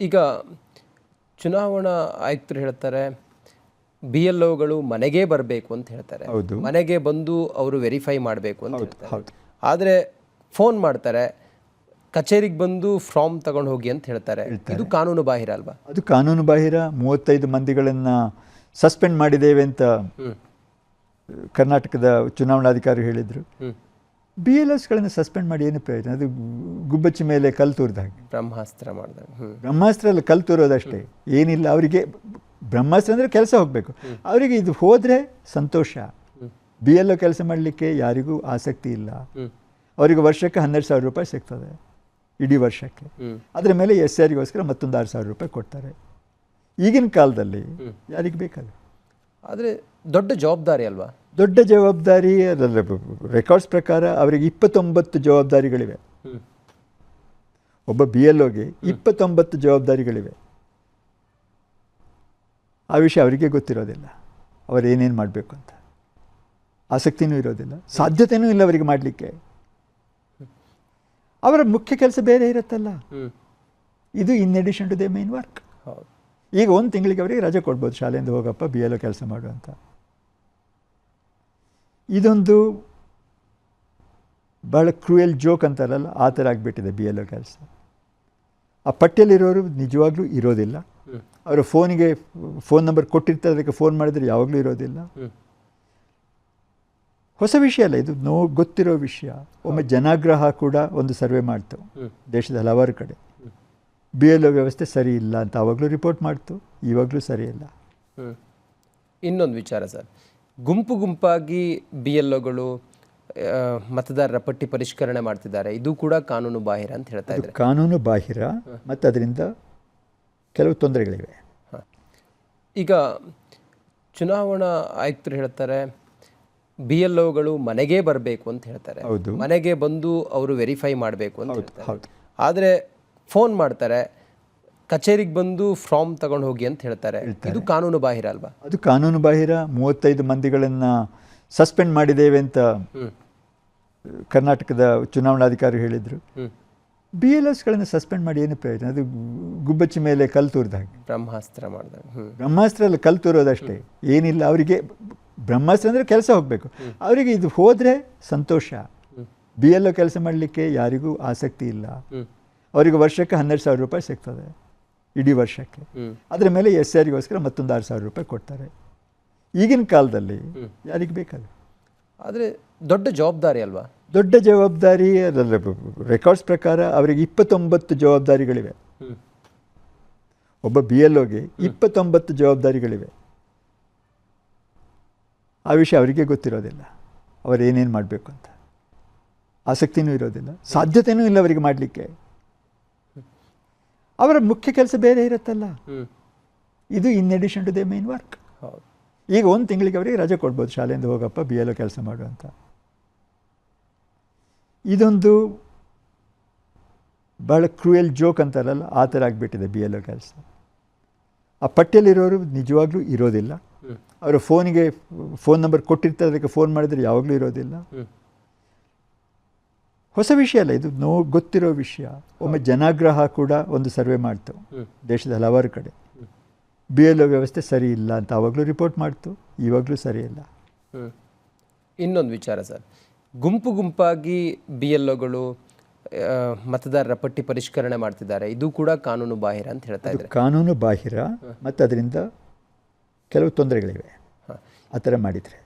ಈಗ ಚುನಾವಣಾ ಆಯುಕ್ತರು ಹೇಳ್ತಾರೆ ಬಿ ಎಲ್ ಒಗಳು ಮನೆಗೆ ಬರಬೇಕು ಅಂತ ಹೇಳ್ತಾರೆ. ಮನೆಗೆ ಬಂದು ಅವರು ವೆರಿಫೈ ಮಾಡಬೇಕು ಅಂತ ಹೇಳ್ತಾರೆ. ಆದರೆ ಫೋನ್ ಮಾಡ್ತಾರೆ, ಕಚೇರಿಗೆ ಬಂದು ಫಾರ್ಮ್ ತಗೊಂಡು ಹೋಗಿ ಅಂತ ಹೇಳ್ತಾರೆ. ಇದು ಕಾನೂನು ಬಾಹಿರ ಅಲ್ವಾ? ಅದು ಕಾನೂನು ಬಾಹಿರ. 35 ಮಂದಿಗಳನ್ನು ಸಸ್ಪೆಂಡ್ ಮಾಡಿದ್ದೇವೆ ಅಂತ ಕರ್ನಾಟಕದ ಚುನಾವಣಾಧಿಕಾರಿ ಹೇಳಿದರು. ಬಿ ಎಲ್ ಎಸ್ಗಳನ್ನು ಸಸ್ಪೆಂಡ್ ಮಾಡಿ ಏನು ಪ್ರಯೋಜನ? ಅದು ಗುಬ್ಬಚ್ಚಿ ಮೇಲೆ ಕಲ್ಲು ತೂರಿದಾಗ, ಬ್ರಹ್ಮಾಸ್ತ್ರ ಮಾಡಿದಾಗ. ಬ್ರಹ್ಮಾಸ್ತ್ರ ಅಲ್ಲ, ಕಲ್ಲು ತೂರೋದಷ್ಟೇ, ಏನಿಲ್ಲ. ಅವರಿಗೆ ಬ್ರಹ್ಮಾಸ್ತ್ರ ಅಂದರೆ ಕೆಲಸ ಹೋಗಬೇಕು. ಅವರಿಗೆ ಇದು ಹೋದರೆ ಸಂತೋಷ. ಬಿ ಎಲ್ ಒ ಕೆಲಸ ಮಾಡಲಿಕ್ಕೆ ಯಾರಿಗೂ ಆಸಕ್ತಿ ಇಲ್ಲ. ಅವರಿಗೆ ವರ್ಷಕ್ಕೆ 12,000 ರೂಪಾಯಿ ಸಿಗ್ತದೆ ಇಡೀ ವರ್ಷಕ್ಕೆ. ಅದರ ಮೇಲೆ ಎಸ್ ಆರ್ಗೋಸ್ಕರ ಮತ್ತೊಂದು 6,000 ರೂಪಾಯಿ ಕೊಡ್ತಾರೆ. ಈಗಿನ ಕಾಲದಲ್ಲಿ ಯಾರಿಗೆ ಬೇಕಲ್ಲ. ಆದರೆ ದೊಡ್ಡ ಜವಾಬ್ದಾರಿ ಅಲ್ವಾ? ದೊಡ್ಡ ಜವಾಬ್ದಾರಿ ಅದಲ್ಲ. ರೆಕಾರ್ಡ್ಸ್ ಪ್ರಕಾರ ಅವರಿಗೆ 29 ಜವಾಬ್ದಾರಿಗಳಿವೆ. ಒಬ್ಬ ಬಿ ಎಲ್ ಒಗೆ 29 ಜವಾಬ್ದಾರಿಗಳಿವೆ. ಆ ವಿಷಯ ಅವರಿಗೆ ಗೊತ್ತಿರೋದಿಲ್ಲ. ಅವರೇನೇನು ಮಾಡಬೇಕು ಅಂತ ಆಸಕ್ತಿನೂ ಇರೋದಿಲ್ಲ, ಸಾಧ್ಯತೆಯೂ ಇಲ್ಲ ಅವರಿಗೆ ಮಾಡಲಿಕ್ಕೆ. ಅವರ ಮುಖ್ಯ ಕೆಲಸ ಬೇರೆ ಇರುತ್ತಲ್ಲ. ಇದು in addition to the main work. ಈಗ 1 ತಿಂಗಳಿಗೆ ಅವರಿಗೆ ರಜೆ ಕೊಡ್ಬೋದು, ಶಾಲೆಯಿಂದ ಹೋಗಪ್ಪ ಬಿ ಎಲ್ ಒ ಕೆಲಸ ಮಾಡು ಅಂತ. ಇದೊಂದು ಭಾಳ ಕ್ರೂಯಲ್ ಜೋಕ್ ಅಂತಾರಲ್ಲ, ಆ ಥರ ಆಗಿಬಿಟ್ಟಿದೆ ಬಿ ಎಲ್ ಒ ಕೆಲಸ. ಆ ಪಟ್ಟಿಯಲ್ಲಿರೋರು ನಿಜವಾಗ್ಲೂ ಇರೋದಿಲ್ಲ. ಅವರ ಫೋನ್ ನಂಬರ್ ಕೊಟ್ಟಿರ್ತಾರೆ, ಅದಕ್ಕೆ ಫೋನ್ ಮಾಡಿದರೆ ಯಾವಾಗಲೂ ಇರೋದಿಲ್ಲ. ಹೊಸ ವಿಷಯ ಅಲ್ಲ ಇದು, ಗೊತ್ತಿರೋ ವಿಷಯ. ಒಮ್ಮೆ ಜನಾಗ್ರಹ ಕೂಡ ಒಂದು ಸರ್ವೆ ಮಾಡ್ತು ದೇಶದ ಹಲವಾರು ಕಡೆ. ಬಿ ಎಲ್ ಒ ವ್ಯವಸ್ಥೆ ಸರಿ ಇಲ್ಲ ಅಂತ ಆವಾಗಲೂ ರಿಪೋರ್ಟ್ ಮಾಡ್ತು, ಇವಾಗಲೂ ಸರಿ ಇಲ್ಲ. ಇನ್ನೊಂದು ವಿಚಾರ ಸರ್, ಗುಂಪಾಗಿ ಬಿ ಎಲ್ ಒಗಳು ಮತದಾರರ ಪಟ್ಟಿ ಪರಿಷ್ಕರಣೆ ಮಾಡ್ತಿದ್ದಾರೆ, ಇದು ಕೂಡ ಕಾನೂನು ಬಾಹಿರ ಅಂತ ಹೇಳ್ತಾ ಇದ್ದಾರೆ. ಕಾನೂನು ಬಾಹಿರ ಮತ್ತು ಅದರಿಂದ ಕೆಲವು ತೊಂದರೆಗಳಿವೆ. ಈಗ ಚುನಾವಣಾ ಆಯುಕ್ತರು ಹೇಳ್ತಾರೆ ಬಿ ಎಲ್ ಒಗಳು ಮನೆಗೆ ಬರಬೇಕು ಅಂತ ಹೇಳ್ತಾರೆ. ಮನೆಗೆ ಬಂದು ಅವರು ವೆರಿಫೈ ಮಾಡಬೇಕು ಅಂತ ಹೇಳ್ತಾರೆ. ಆದರೆ ಫೋನ್ ಮಾಡ್ತಾರೆ, ಕಚೇರಿಗೆ ಬಂದು ಫಾರ್ಮ್ ತಗೊಂಡು ಹೋಗಿ ಅಂತ ಹೇಳ್ತಾರೆ. ಇದು ಕಾನೂನು ಬಾಹಿರ ಅಲ್ವಾ? ಅದು ಕಾನೂನು ಬಾಹಿರ. 35 ಮಂದಿಗಳನ್ನು ಸಸ್ಪೆಂಡ್ ಮಾಡಿದ್ದೇವೆ ಅಂತ ಕರ್ನಾಟಕದ ಚುನಾವಣಾಧಿಕಾರಿ ಹೇಳಿದರು. ಬಿ ಎಲ್ ಎಸ್ಗಳನ್ನು ಸಸ್ಪೆಂಡ್ ಮಾಡಿ ಏನು ಪ್ರಯೋಜನ? ಅದು ಗುಬ್ಬಚ್ಚಿ ಮೇಲೆ ಕಲ್ಲು ತೂರಿದಾಗ, ಬ್ರಹ್ಮಾಸ್ತ್ರ ಮಾಡಿದಾಗ. ಬ್ರಹ್ಮಾಸ್ತ್ರ ಅಲ್ಲ, ಕಲ್ಲು ತೂರೋದಷ್ಟೇ, ಏನಿಲ್ಲ. ಅವರಿಗೆ ಬ್ರಹ್ಮಾಸ್ತ್ರ ಅಂದರೆ ಕೆಲಸ ಹೋಗಬೇಕು. ಅವರಿಗೆ ಇದು ಹೋದರೆ ಸಂತೋಷ. ಬಿ ಎಲ್ ಒ ಕೆಲಸ ಮಾಡಲಿಕ್ಕೆ ಯಾರಿಗೂ ಆಸಕ್ತಿ ಇಲ್ಲ. ಅವರಿಗೆ ವರ್ಷಕ್ಕೆ 12,000 ರೂಪಾಯಿ ಸಿಗ್ತದೆ ಇಡೀ ವರ್ಷಕ್ಕೆ. ಅದರ ಮೇಲೆ ಎಸ್ ಆರ್ಗೋಸ್ಕರ ಮತ್ತೊಂದು 6,000 ರೂಪಾಯಿ ಕೊಡ್ತಾರೆ. ಈಗಿನ ಕಾಲದಲ್ಲಿ ಯಾರಿಗೆ ಬೇಕಲ್ಲ. ಆದರೆ ದೊಡ್ಡ ಜವಾಬ್ದಾರಿ ಅಲ್ವಾ? ದೊಡ್ಡ ಜವಾಬ್ದಾರಿ ಅದಲ್ಲ. ರೆಕಾರ್ಡ್ಸ್ ಪ್ರಕಾರ ಅವರಿಗೆ 29 ಜವಾಬ್ದಾರಿಗಳಿವೆ. ಒಬ್ಬ ಬಿ ಎಲ್ ಒಗೆ 29 ಜವಾಬ್ದಾರಿಗಳಿವೆ. ಆ ವಿಷಯ ಅವರಿಗೆ ಗೊತ್ತಿರೋದಿಲ್ಲ. ಅವರೇನೇನು ಮಾಡಬೇಕು ಅಂತ ಆಸಕ್ತಿನೂ ಇರೋದಿಲ್ಲ, ಸಾಧ್ಯತೆಯೂ ಇಲ್ಲ ಅವರಿಗೆ ಮಾಡಲಿಕ್ಕೆ. ಅವರ ಮುಖ್ಯ ಕೆಲಸ ಬೇರೆ ಇರುತ್ತಲ್ಲ. ಇದು in addition to the main work. ಈಗ 1 ತಿಂಗಳಿಗೆ ಅವರಿಗೆ ರಜೆ ಕೊಡ್ಬೋದು, ಶಾಲೆಯಿಂದ ಹೋಗಪ್ಪ ಬಿ ಎಲ್ ಒ ಕೆಲಸ ಮಾಡು ಅಂತ. ಇದೊಂದು ಭಾಳ ಕ್ರೂಯಲ್ ಜೋಕ್ ಅಂತಾರಲ್ಲ, ಆ ಥರ ಆಗಿಬಿಟ್ಟಿದೆ ಬಿ ಎಲ್ ಒ ಕೆಲಸ. ಆ ಪಟ್ಟಿಯಲ್ಲಿರೋರು ನಿಜವಾಗ್ಲೂ ಇರೋದಿಲ್ಲ. ಅವರ ಫೋನ್ ನಂಬರ್ ಕೊಟ್ಟಿರ್ತಾರೆ, ಅದಕ್ಕೆ ಫೋನ್ ಮಾಡಿದರೆ ಯಾವಾಗಲೂ ಇರೋದಿಲ್ಲ. ಹೊಸ ವಿಷಯ ಅಲ್ಲ ಇದು, ಗೊತ್ತಿರೋ ವಿಷಯ. ಒಮ್ಮೆ ಜನಾಗ್ರಹ ಕೂಡ ಒಂದು ಸರ್ವೆ ಮಾಡ್ತು ದೇಶದ ಹಲವಾರು ಕಡೆ. ಬಿ ಎಲ್ ಒ ವ್ಯವಸ್ಥೆ ಸರಿ ಇಲ್ಲ ಅಂತ ಆವಾಗಲೂ ರಿಪೋರ್ಟ್ ಮಾಡ್ತು, ಇವಾಗಲೂ ಸರಿ ಇಲ್ಲ. ಇನ್ನೊಂದು ವಿಚಾರ ಸರ್, ಗುಂಪಾಗಿ ಬಿ ಎಲ್ ಒಗಳು ಮತದಾರರ ಪಟ್ಟಿ ಪರಿಷ್ಕರಣೆ ಮಾಡ್ತಿದ್ದಾರೆ, ಇದು ಕೂಡ ಕಾನೂನು ಬಾಹಿರ ಅಂತ ಹೇಳ್ತಾ ಇದ್ದಾರೆ. ಕಾನೂನು ಬಾಹಿರ ಮತ್ತು ಅದರಿಂದ ಕೆಲವು ತೊಂದರೆಗಳಿವೆ ಆ ಥರ ಮಾಡಿದರೆ.